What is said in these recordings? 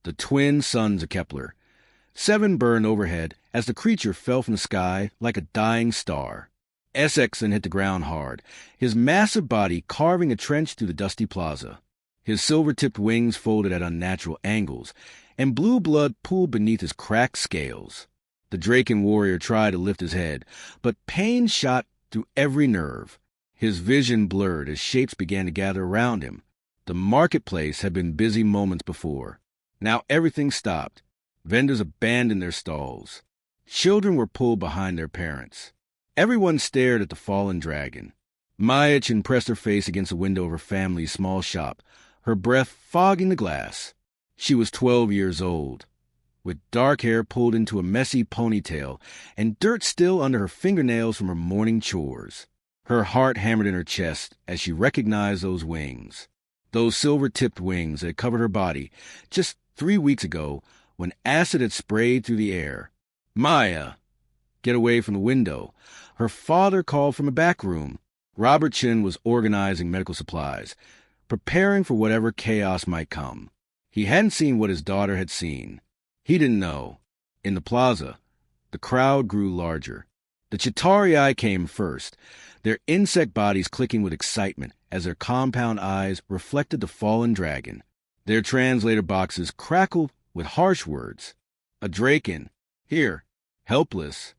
the twin sons of Kepler. 7 burned overhead as the creature fell from the sky like a dying star. SX then hit the ground hard, his massive body carving a trench through the dusty plaza. His silver-tipped wings folded at unnatural angles, and blue blood pooled beneath his cracked scales. The Draken warrior tried to lift his head, but pain shot through every nerve. His vision blurred as shapes began to gather around him. The marketplace had been busy moments before. Now everything stopped. Vendors abandoned their stalls. Children were pulled behind their parents. Everyone stared at the fallen dragon. Mayachin pressed her face against the window of her family's small shop, her breath fogging the glass. She was 12 years old, with dark hair pulled into a messy ponytail and dirt still under her fingernails from her morning chores. Her heart hammered in her chest as she recognized those wings. Those silver-tipped wings that had covered her body just 3 weeks ago when acid had sprayed through the air. Maya! Get away from the window. Her father called from a back room. Robert Chin was organizing medical supplies, preparing for whatever chaos might come. He hadn't seen what his daughter had seen. He didn't know. In the plaza, the crowd grew larger. The Chitauri came first, their insect bodies clicking with excitement as their compound eyes reflected the fallen dragon. Their translator boxes crackled with harsh words. A Draken. Here. Helpless.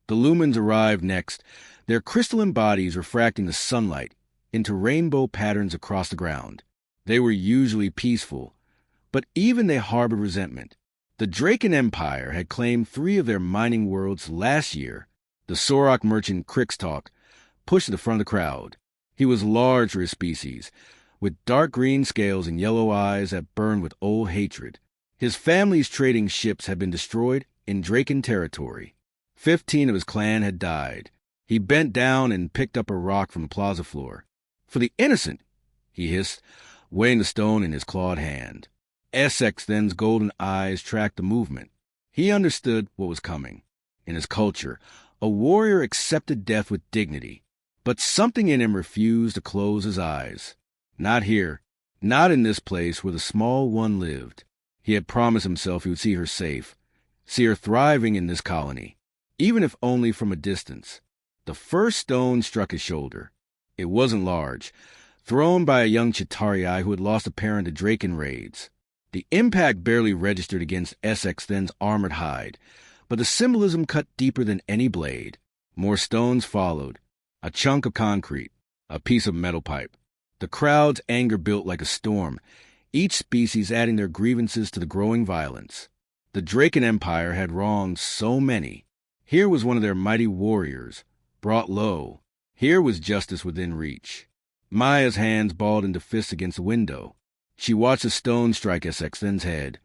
The lumens arrived next, their crystalline bodies refracting the sunlight into rainbow patterns across the ground. They were usually peaceful, but even they harbored resentment. The Draken Empire had claimed 3 of their mining worlds last year. The Sorok merchant Crixtalk pushed to the front of the crowd. He was large for his species, with dark green scales and yellow eyes that burned with old hatred. His family's trading ships had been destroyed in Draken territory. 15 of his clan had died. He bent down and picked up a rock from the plaza floor. For the innocent, he hissed, weighing the stone in his clawed hand. SX then's golden eyes tracked the movement. He understood what was coming. In his culture, a warrior accepted death with dignity, but something in him refused to close his eyes. Not here, not in this place where the small one lived. He had promised himself he would see her safe, see her thriving in this colony, even if only from a distance. The first stone struck his shoulder. It wasn't large, thrown by a young Chitauri who had lost a parent to Draken raids. The impact barely registered against SX then's armored hide, but the symbolism cut deeper than any blade. More stones followed, a chunk of concrete, a piece of metal pipe. The crowd's anger built like a storm, each species adding their grievances to the growing violence. The Draken Empire had wronged so many. Here was one of their mighty warriors, brought low. Here was justice within reach. Maya's hands balled into fists against the window. She watched a stone strike SX then's head,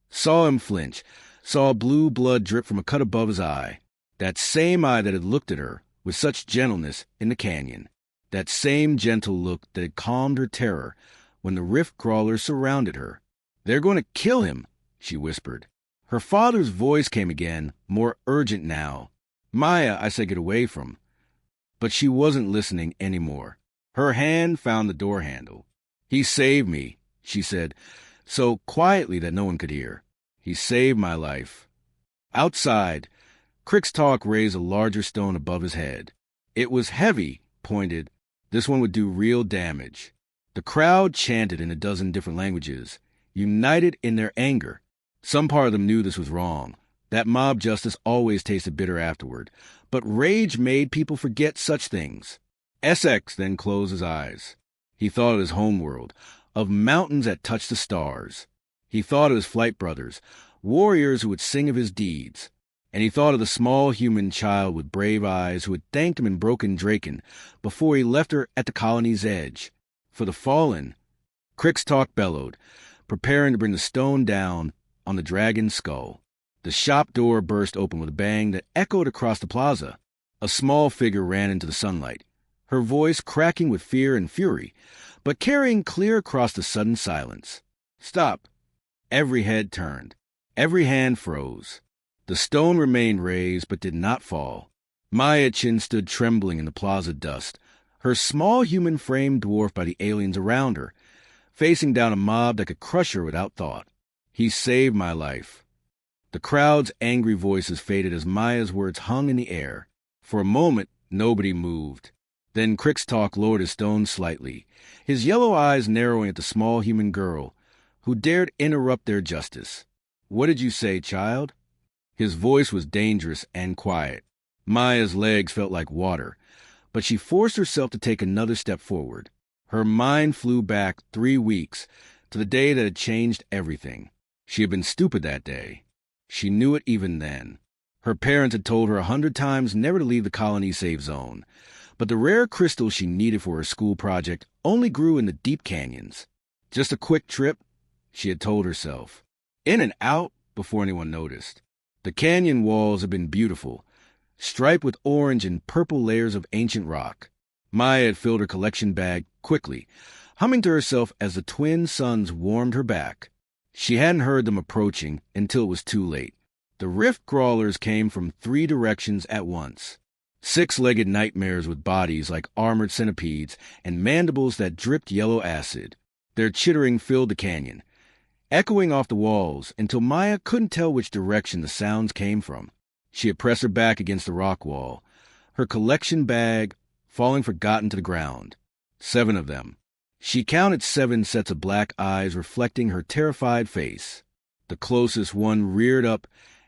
saw him flinch, saw blue blood drip from a cut above his eye. That same eye that had looked at her with such gentleness in the canyon. That same gentle look that had calmed her terror when the rift crawlers surrounded her. "They're going to kill him," she whispered. Her father's voice came again, more urgent now. "Maya," I said, "get away from." But she wasn't listening anymore. Her hand found the door handle. "He saved me," she said, so quietly that no one could hear. "He saved my life." Outside, Crixtalk raised a larger stone above his head. It was heavy, pointed. This one would do real damage. The crowd chanted in a dozen different languages, united in their anger. Some part of them knew this was wrong, that mob justice always tasted bitter afterward, but rage made people forget such things. SX then closed his eyes. He thought of his homeworld, of mountains that touched the stars. He thought of his flight brothers, warriors who would sing of his deeds. And he thought of the small human child with brave eyes who had thanked him in broken Draken before he left her at the colony's edge. For the fallen, Crixtalk bellowed, preparing to bring the stone down on the dragon's skull. The shop door burst open with a bang that echoed across the plaza. A small figure ran into the sunlight, her voice cracking with fear and fury, but carrying clear across the sudden silence. "Stop." Every head turned. Every hand froze. The stone remained raised but did not fall. Mayachin stood trembling in the plaza dust, her small human frame dwarfed by the aliens around her, facing down a mob that could crush her without thought. He saved my life. The crowd's angry voices faded as Maya's words hung in the air. For a moment, nobody moved. Then Crickstalk lowered his stone slightly, his yellow eyes narrowing at the small human girl, who dared interrupt their justice. "What did you say, child?" His voice was dangerous and quiet. Maya's legs felt like water, but she forced herself to take another step forward. Her mind flew back 3 weeks to the day that had changed everything. She had been stupid that day. She knew it even then. Her parents had told her 100 times never to leave the colony safe zone, but the rare crystals she needed for her school project only grew in the deep canyons. Just a quick trip, she had told herself. In and out before anyone noticed. The canyon walls had been beautiful, striped with orange and purple layers of ancient rock. Maya had filled her collection bag quickly, humming to herself as the twin suns warmed her back. She hadn't heard them approaching until it was too late. The rift crawlers came from 3 directions at once. 6-legged nightmares with bodies like armored centipedes and mandibles that dripped yellow acid. Their chittering filled the canyon, echoing off the walls until Maya couldn't tell which direction the sounds came from. She had pressed her back against the rock wall, her collection bag falling forgotten to the ground. 7 of them. She counted 7 sets of black eyes reflecting her terrified face. The closest one reared up,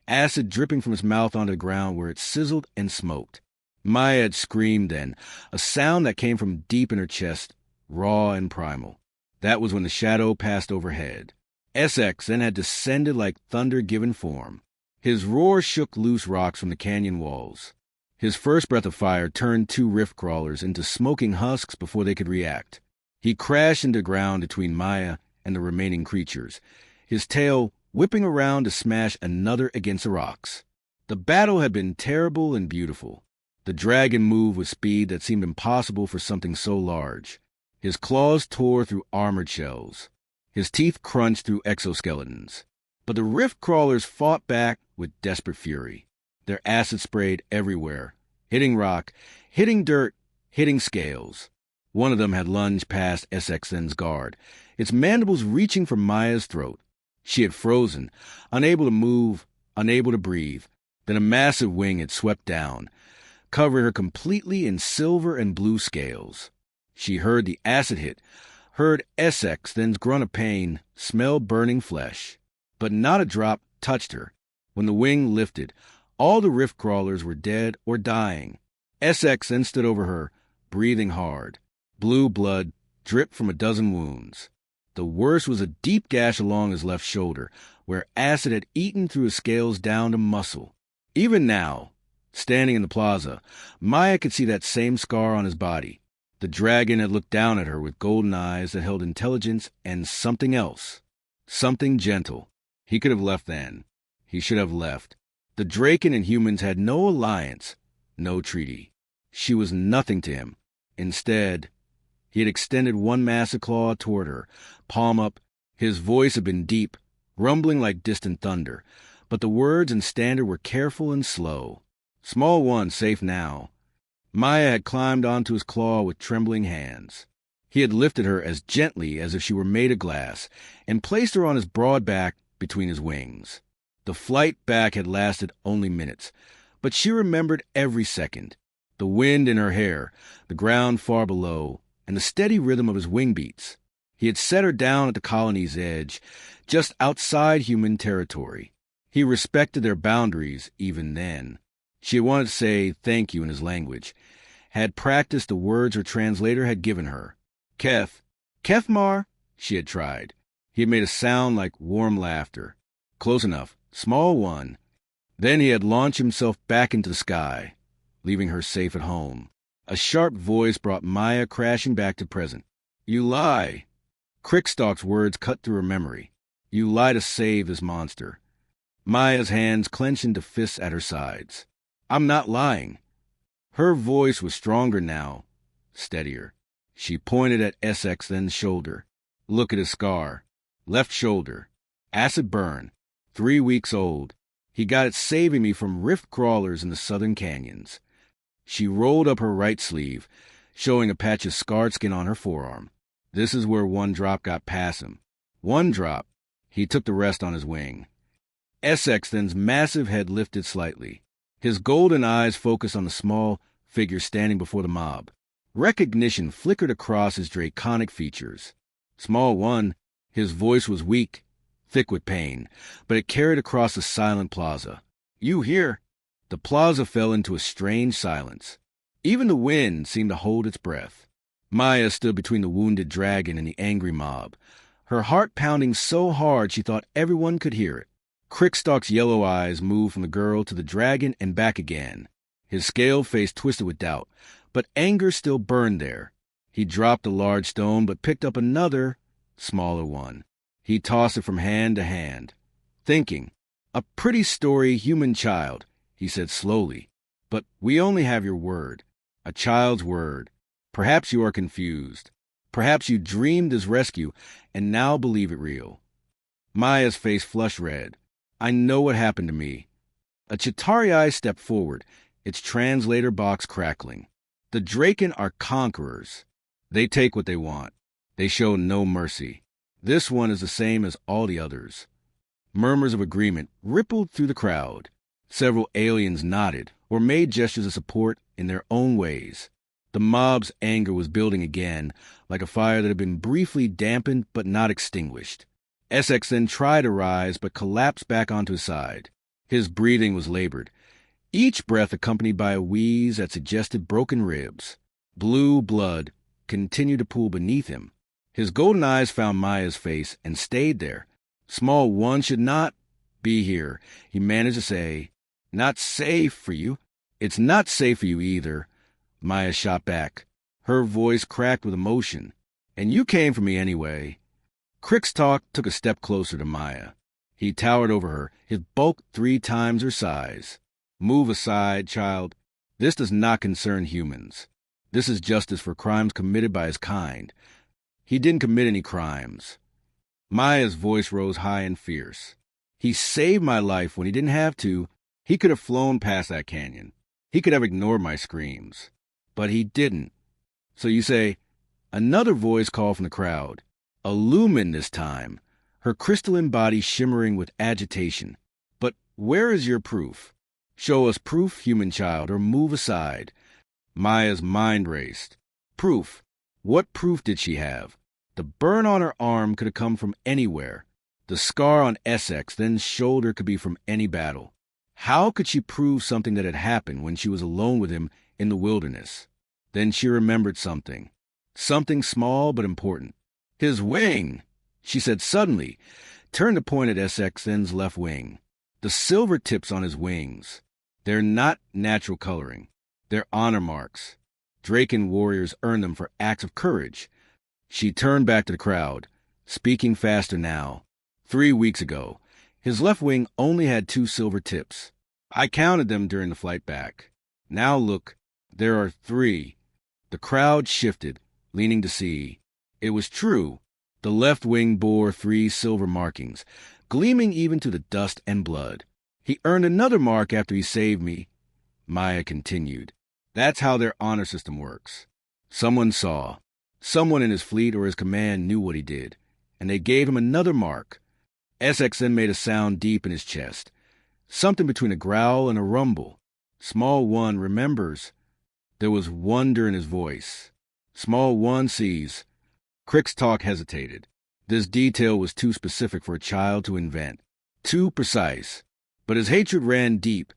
acid dripping from its mouth onto the ground where it sizzled and smoked. Maya had screamed then, a sound that came from deep in her chest, raw and primal. That was when the shadow passed overhead. SX then had descended like thunder given form. His roar shook loose rocks from the canyon walls. His first breath of fire turned 2 rift crawlers into smoking husks before they could react. He crashed into the ground between Maya and the remaining creatures, his tail whipping around to smash another against the rocks. The battle had been terrible and beautiful. The dragon moved with speed that seemed impossible for something so large. His claws tore through armored shells. His teeth crunched through exoskeletons. But the rift crawlers fought back with desperate fury. Their acid sprayed everywhere, hitting rock, hitting dirt, hitting scales. One of them had lunged past SXN's guard, its mandibles reaching for Maya's throat. She had frozen, unable to move, unable to breathe. Then a massive wing had swept down, covering her completely in silver and blue scales. She heard the acid hit, heard SXN's grunt of pain, smelled burning flesh. But not a drop touched her. When the wing lifted, all the rift crawlers were dead or dying. SXN stood over her, breathing hard. Blue blood dripped from a dozen wounds. The worst was a deep gash along his left shoulder, where acid had eaten through his scales down to muscle. Even now, standing in the plaza, Maya could see that same scar on his body. The dragon had looked down at her with golden eyes that held intelligence and something else. Something gentle. He could have left then. He should have left. The Draken and humans had no alliance, no treaty. She was nothing to him. Instead, he had extended one massive claw toward her, palm up. His voice had been deep, rumbling like distant thunder, but the words and standard were careful and slow. Small one safe now. Maya had climbed onto his claw with trembling hands. He had lifted her as gently as if she were made of glass and placed her on his broad back between his wings. The flight back had lasted only minutes, but she remembered every second. The wind in her hair, the ground far below, and the steady rhythm of his wing beats. He had set her down at the colony's edge, just outside human territory. He respected their boundaries even then. She had wanted to say thank you in his language, had practiced the words her translator had given her. Kefmar, she had tried. He had made a sound like warm laughter. Close enough. Small one. Then he had launched himself back into the sky, leaving her safe at home. A sharp voice brought Maya crashing back to present. You lie. Crickstalk's words cut through her memory. You lie to save this monster. Maya's hands clenched into fists at her sides. I'm not lying. Her voice was stronger now, steadier. She pointed at SXN's shoulder. Look at his scar. Left shoulder. Acid burn. 3 weeks old. He got it saving me from rift crawlers in the southern canyons. She rolled up her right sleeve, showing a patch of scarred skin on her forearm. This is where 1 drop got past him. 1 drop. He took the rest on his wing. SX then's massive head lifted slightly. His golden eyes focused on the small figure standing before the mob. Recognition flickered across his draconic features. Small one, his voice was weak, thick with pain, but it carried across the silent plaza. "You here?" The plaza fell into a strange silence. Even the wind seemed to hold its breath. Maya stood between the wounded dragon and the angry mob, her heart pounding so hard she thought everyone could hear it. Crickstalk's yellow eyes moved from the girl to the dragon and back again. His scaled face twisted with doubt, but anger still burned there. He dropped a large stone, but picked up another, smaller one. He tossed it from hand to hand, thinking, "A pretty story, human child," he said slowly. "But we only have your word, a child's word. Perhaps you are confused. Perhaps you dreamed this rescue and now believe it real." Maya's face flushed red. "I know what happened to me." A Chitauri stepped forward, its translator box crackling. "The Draken are conquerors. They take what they want. They show no mercy. This one is the same as all the others." Murmurs of agreement rippled through the crowd. Several aliens nodded or made gestures of support in their own ways. The mob's anger was building again, like a fire that had been briefly dampened but not extinguished. SX then tried to rise but collapsed back onto his side. His breathing was labored, each breath accompanied by a wheeze that suggested broken ribs. Blue blood continued to pool beneath him. His golden eyes found Maya's face and stayed there. "Small one should not be here," he managed to say. "Not safe for you." "It's not safe for you either," Maya shot back. Her voice cracked with emotion. "And you came for me anyway." Crickstalk took a step closer to Maya. He towered over her, his bulk 3 times her size. "Move aside, child. This does not concern humans. This is justice for crimes committed by his kind. He didn't commit any crimes." Maya's voice rose high and fierce. "He saved my life when he didn't have to. He could have flown past that canyon. He could have ignored my screams. But he didn't. So you say..." Another voice called from the crowd. A lumen this time, her crystalline body shimmering with agitation. "But where is your proof? Show us proof, human child, or move aside." Maya's mind raced. Proof. What proof did she have? The burn on her arm could have come from anywhere. The scar on SX then's shoulder could be from any battle. How could she prove something that had happened when she was alone with him in the wilderness? Then she remembered something. Something small but important. "His wing," she said suddenly, turned to point at SX then's left wing. The silver tips on his wings. They're not natural coloring. They're honor marks. Draken warriors earn them for acts of courage. She turned back to the crowd, speaking faster now. 3 weeks ago, his left wing only had 2 silver tips. I counted them during the flight back. Now look, there are 3. The crowd shifted, leaning to see. It was true. The left wing bore 3 silver markings, gleaming even to the dust and blood. "He earned another mark after he saved me," Maya continued. "That's how their honor system works. Someone saw. Someone in his fleet or his command knew what he did, and they gave him another mark." SX then made a sound deep in his chest, something between a growl and a rumble. Small one remembers. There was wonder in his voice. Small one sees. Crickstalk hesitated. This detail was too specific for a child to invent, too precise. But his hatred ran deep,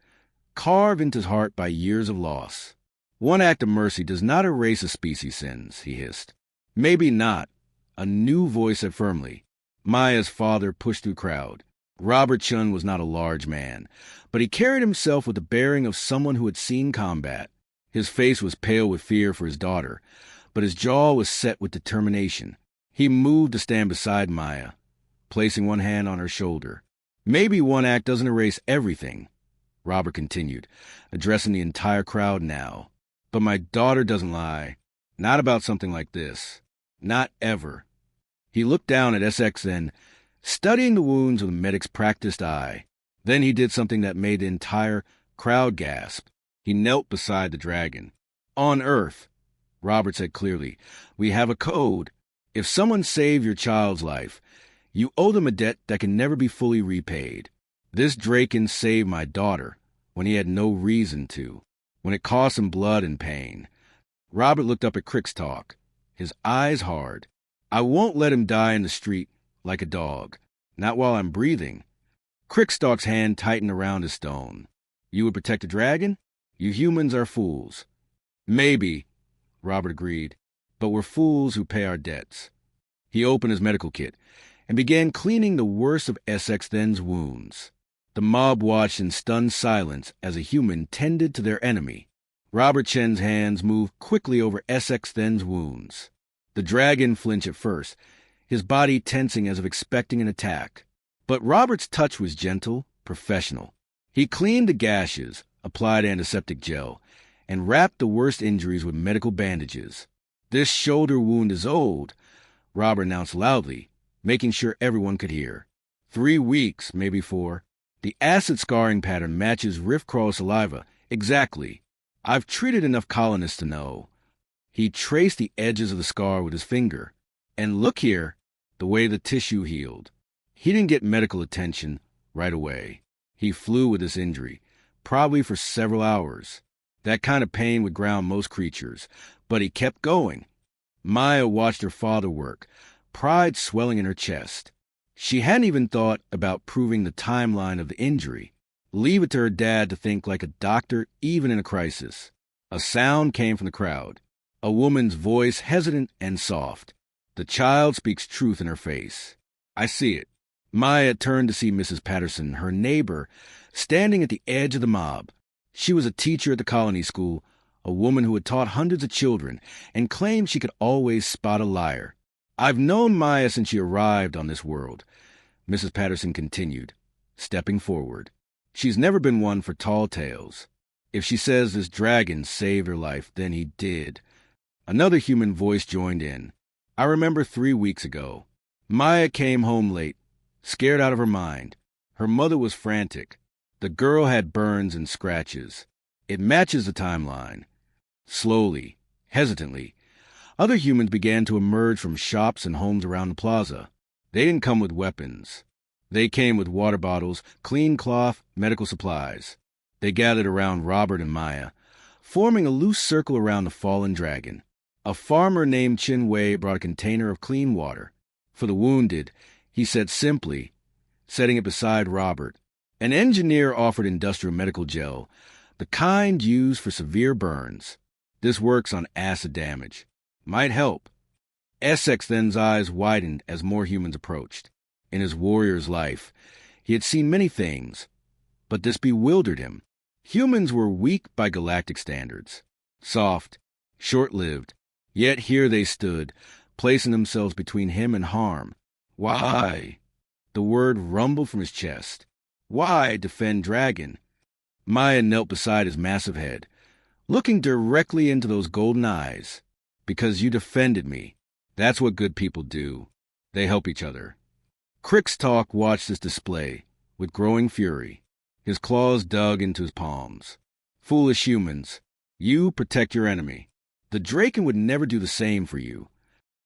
carved into his heart by years of loss. "One act of mercy does not erase a species' sins," he hissed. "Maybe not," a new voice said firmly. Maya's father pushed through crowd. Robert Chun was not a large man, but he carried himself with the bearing of someone who had seen combat. His face was pale with fear for his daughter, but his jaw was set with determination. He moved to stand beside Maya, placing one hand on her shoulder. "Maybe one act doesn't erase everything," Robert continued, addressing the entire crowd now. "But my daughter doesn't lie. Not about something like this. Not ever." He looked down at SX then, studying the wounds with a medic's practiced eye. Then he did something that made the entire crowd gasp. He knelt beside the dragon. "On Earth," Robert said clearly, "we have a code. If someone saved your child's life, You owe them a debt that can never be fully repaid. This Draken saved my daughter when he had no reason to, when it cost him blood and pain. Robert looked up at Crickstalk, his eyes hard. I won't let him die in the street like a dog, not while I'm breathing. Crickstalk's hand tightened around his stone. You would protect a dragon? You humans are fools. Maybe, Robert agreed, but we're fools who pay our debts. He opened his medical kit and began cleaning the worst of SX Then's wounds. The mob watched in stunned silence as a human tended to their enemy. Robert Chen's hands moved quickly over SX Then's wounds. The dragon flinched at first, his body tensing as if expecting an attack. But Robert's touch was gentle, professional. He cleaned the gashes, applied antiseptic gel, and wrapped the worst injuries with medical bandages. This shoulder wound is old, Robert announced loudly, making sure everyone could hear. 3 weeks, maybe 4. The acid scarring pattern matches Rift Crawl saliva exactly. I've treated enough colonists to know. He traced the edges of the scar with his finger. And look here, the way the tissue healed. He didn't get medical attention right away. He flew with this injury, probably for several hours. That kind of pain would ground most creatures, but he kept going. Maya watched her father work, pride swelling in her chest. She hadn't even thought about proving the timeline of the injury. Leave it to her dad to think like a doctor even in a crisis. A sound came from the crowd. A woman's voice, hesitant and soft. The child speaks truth in her face. I see it. Maya turned to see Mrs. Patterson, her neighbor, standing at the edge of the mob. She was a teacher at the colony school, a woman who had taught hundreds of children, and claimed she could always spot a liar. I've known Maya since she arrived on this world, Mrs. Patterson continued, stepping forward. She's never been one for tall tales. If she says this dragon saved her life, then he did. Another human voice joined in. I remember 3 weeks ago. Maya came home late, scared out of her mind. Her mother was frantic. The girl had burns and scratches. It matches the timeline. Slowly, hesitantly, other humans began to emerge from shops and homes around the plaza. They didn't come with weapons. They came with water bottles, clean cloth, medical supplies. They gathered around Robert and Maya, forming a loose circle around the fallen dragon. A farmer named Chin Wei brought a container of clean water. For the wounded, he said simply, setting it beside Robert. An engineer offered industrial medical gel, the kind used for severe burns. This works on acid damage. Might help. SX Then's eyes widened as more humans approached. In his warrior's life, he had seen many things, but this bewildered him. Humans were weak by galactic standards, soft, short-lived, yet here they stood, placing themselves between him and harm. Why? The word rumbled from his chest. Why defend dragon? Maya knelt beside his massive head, looking directly into those golden eyes. Because you defended me. That's what good people do. They help each other. Crickstalk watched this display with growing fury. His claws dug into his palms. Foolish humans, you protect your enemy. The Draken would never do the same for you.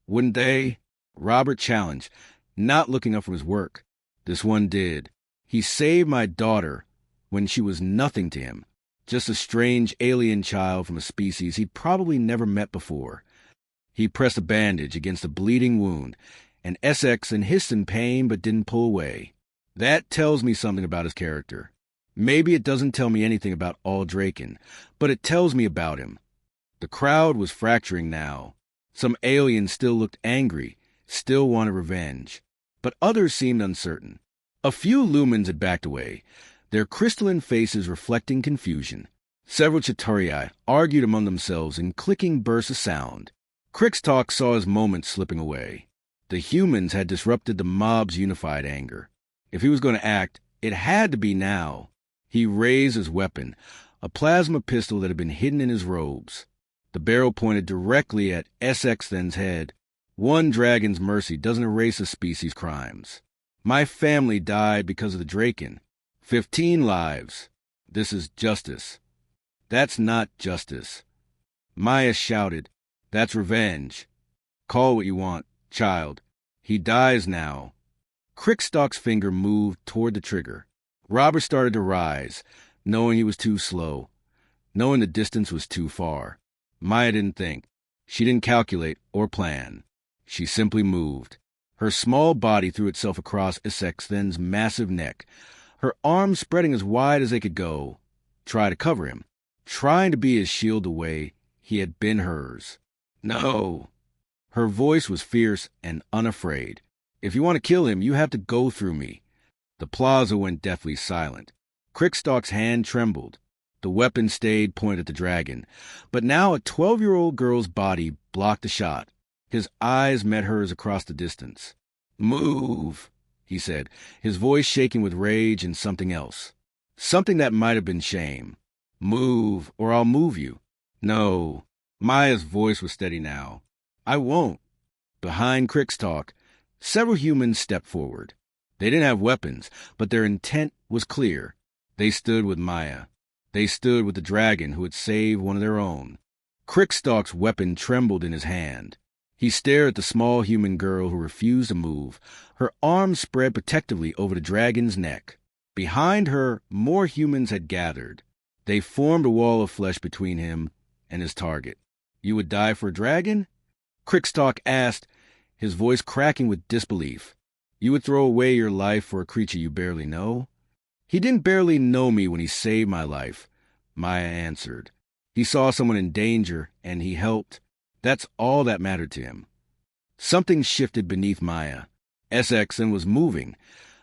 Wouldn't they? Robert challenged, not looking up from his work. This one did. He saved my daughter when she was nothing to him. Just a strange alien child from a species he'd probably never met before. He pressed a bandage against a bleeding wound, and SX and hissed in pain but didn't pull away. That tells me something about his character. Maybe it doesn't tell me anything about all Draken, but it tells me about him. The crowd was fracturing now. Some aliens still looked angry, still wanted revenge, but others seemed uncertain. A few lumens had backed away, their crystalline faces reflecting confusion. Several Chitauri argued among themselves in clicking bursts of sound. Crickstalk saw his moment slipping away. The humans had disrupted the mob's unified anger. If he was going to act, it had to be now. He raised his weapon, a plasma pistol that had been hidden in his robes. The barrel pointed directly at SX Then's head. One dragon's mercy doesn't erase a species' crimes. My family died because of the Draken. 15 lives. This is justice. That's not justice. Maya shouted, that's revenge. Call what you want, child. He dies now. Crickstock's finger moved toward the trigger. Robert started to rise, knowing he was too slow, knowing the distance was too far. Maya didn't think. She didn't calculate or plan. She simply moved. Her small body threw itself across Essex-Then's massive neck, her arms spreading as wide as they could go, try to cover him, trying to be his shield the way he had been hers. No! Her voice was fierce and unafraid. If you want to kill him, you have to go through me. The plaza went deathly silent. Crickstock's hand trembled. The weapon stayed pointed at the dragon. But now a 12-year-old girl's body blocked the shot. His eyes met hers across the distance. "Move," he said, his voice shaking with rage and something else. Something that might have been shame. "Move, or I'll move you." "No." Maya's voice was steady now. "I won't." Behind Crickstock, several humans stepped forward. They didn't have weapons, but their intent was clear. They stood with Maya. They stood with the dragon who had saved one of their own. Crickstock's weapon trembled in his hand. He stared at the small human girl who refused to move, her arms spread protectively over the dragon's neck. Behind her, more humans had gathered. They formed a wall of flesh between him and his target. "You would die for a dragon?" Crickstock asked, his voice cracking with disbelief. "You would throw away your life for a creature you barely know?" "He didn't barely know me when he saved my life," Maya answered. "He saw someone in danger, and he helped. That's all that mattered to him." Something shifted beneath Maya. Essex-Then was moving,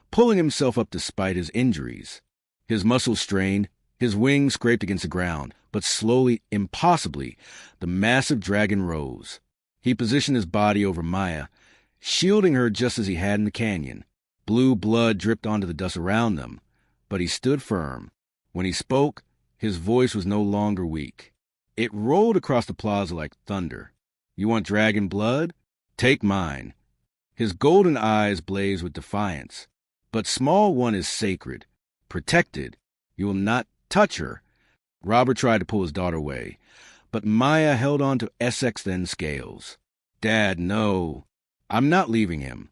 pulling himself up despite his injuries. His muscles strained, his wings scraped against the ground, but slowly, impossibly, the massive dragon rose. He positioned his body over Maya, shielding her just as he had in the canyon. Blue blood dripped onto the dust around them, but he stood firm. When he spoke, his voice was no longer weak. It rolled across the plaza like thunder. "You want dragon blood? Take mine." His golden eyes blazed with defiance. "But small one is sacred, protected. You will not touch her." Robert tried to pull his daughter away, but Maya held on to Essex-Then's scales. "Dad, no. I'm not leaving him."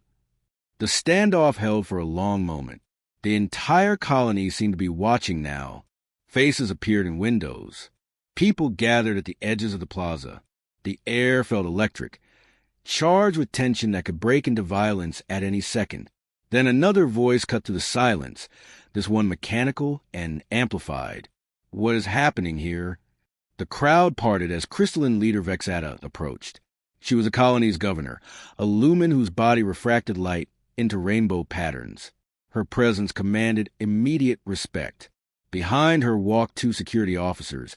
The standoff held for a long moment. The entire colony seemed to be watching now. Faces appeared in windows. People gathered at the edges of the plaza. The air felt electric, charged with tension that could break into violence at any second. Then another voice cut through the silence, this one mechanical and amplified. "What is happening here?" The crowd parted as crystalline leader Vexata approached. She was the colony's governor, a lumen whose body refracted light into rainbow patterns. Her presence commanded immediate respect. Behind her walked two security officers,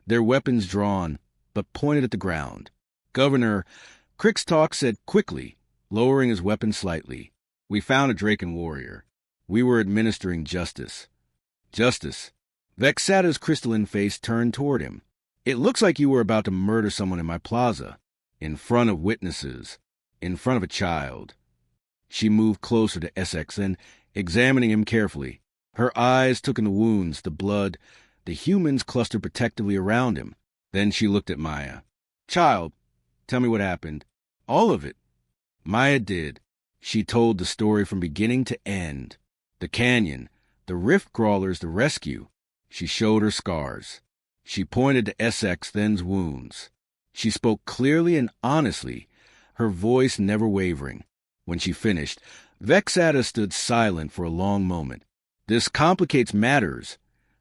their weapons drawn, but pointed at the ground. "Governor," Crickstock said quickly, lowering his weapon slightly, "we found a Draken warrior. We were administering justice." "Justice?" Vexata's crystalline face turned toward him. "It looks like you were about to murder someone in my plaza, in front of witnesses, in front of a child." She moved closer to Essex-Then, examining him carefully. Her eyes took in the wounds, the blood. The humans clustered protectively around him. Then she looked at Maya. "Child, tell me what happened." "All of it." Maya did. She told the story from beginning to end. The canyon, the rift crawlers, the rescue. She showed her scars. She pointed to Essex-Then's wounds. She spoke clearly and honestly, her voice never wavering. When she finished, Vexata stood silent for a long moment. "This complicates matters,"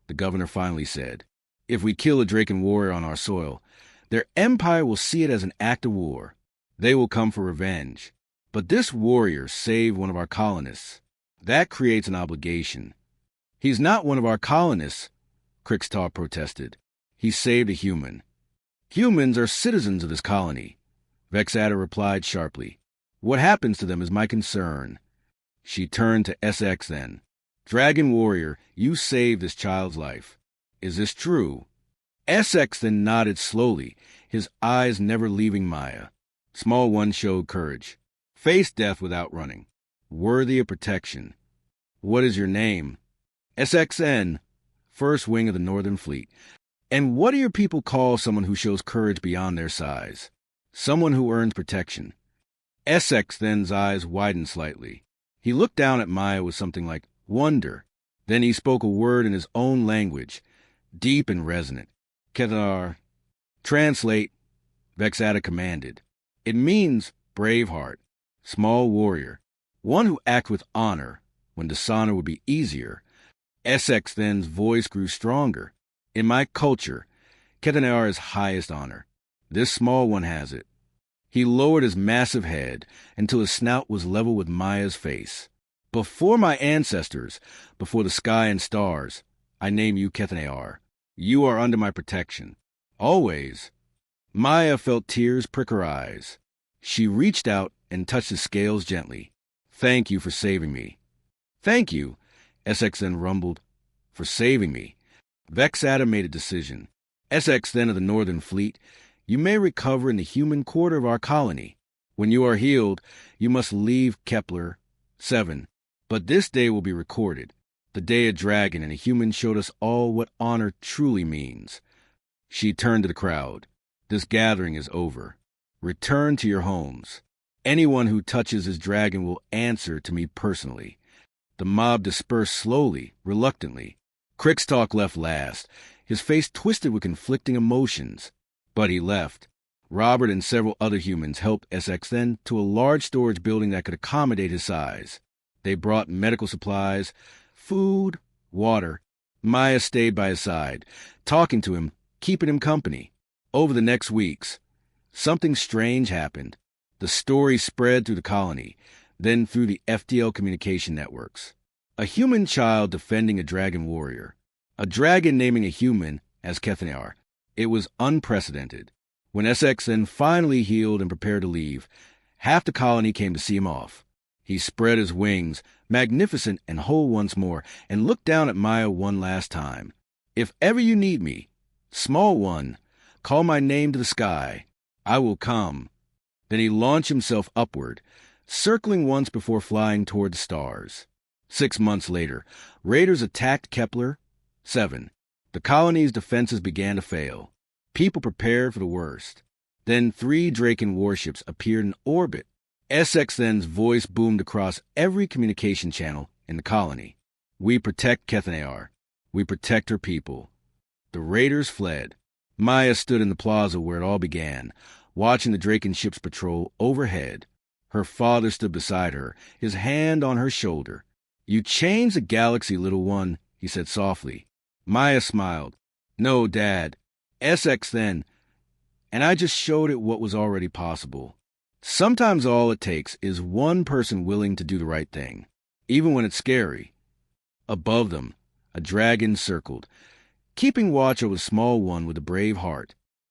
the governor finally said. "If we kill a Draken warrior on our soil, their empire will see it as an act of war. They will come for revenge. But this warrior saved one of our colonists. That creates an obligation." "He's not one of our colonists," Crickstock protested. "He saved a human." "Humans are citizens of this colony," Vexata replied sharply. "What happens to them is my concern." She turned to Essex-Then. "Dragon warrior, you saved this child's life. Is this true?" Essex-Then nodded slowly, his eyes never leaving Maya. Small one showed courage. "Face death without running. Worthy of protection." "What is your name?" "Essex-Then, First Wing of the Northern Fleet." "And what do your people call someone who shows courage beyond their size?" "Someone who earns protection." Essex-Then's eyes widened slightly. He looked down at Maya with something like wonder. Then he spoke a word in his own language, deep and resonant. Ketar. Translate, Vexata commanded. It means brave heart, small warrior, one who acts with honor when dishonor would be easier. Essex then's voice grew stronger. In my culture, Ketenar is highest honor. This small one has it. He lowered his massive head until his snout was level with Maya's face. Before my ancestors, before the sky and stars, I name you Ketenar. You are under my protection. Always. Maya felt tears prick her eyes. She reached out and touched the scales gently. Thank you for saving me. Thank you, Essex then rumbled, for saving me. Vexata made a decision. Essex then of the Northern Fleet, you may recover in the human quarter of our colony. When you are healed, you must leave Kepler 7. But this day will be recorded, the day a dragon and a human showed us all what honor truly means. She turned to the crowd. This gathering is over. Return to your homes. Anyone who touches his dragon will answer to me personally. The mob dispersed slowly, reluctantly. Crickstalk left last, his face twisted with conflicting emotions. But he left. Robert and several other humans helped SX then to a large storage building that could accommodate his size. They brought medical supplies, food, water. Maya stayed by his side, talking to him, keeping him company. Over the next weeks, something strange happened. The story spread through the colony, then through the FTL communication networks. A human child defending a dragon warrior. A dragon naming a human as Ketenar. It was unprecedented. When SX then finally healed and prepared to leave, half the colony came to see him off. He spread his wings, magnificent and whole once more, and looked down at Maya one last time. If ever you need me, small one, call my name to the sky. I will come. Then he launched himself upward, circling once before flying toward the stars. 6 months later, raiders attacked Kepler 7. The colony's defenses began to fail. People prepared for the worst. Then 3 Draken warships appeared in orbit. SX then's voice boomed across every communication channel in the colony. We protect Ketenar. We protect her people. The raiders fled. Maya stood in the plaza where it all began, watching the Draken ships patrol overhead. Her father stood beside her, his hand on her shoulder. You changed the galaxy, little one, he said softly. Maya smiled. No, Dad. SX then. And I just showed it what was already possible. Sometimes all it takes is one person willing to do the right thing, even when it's scary. Above them, a dragon circled, keeping watch over the small one with a brave heart.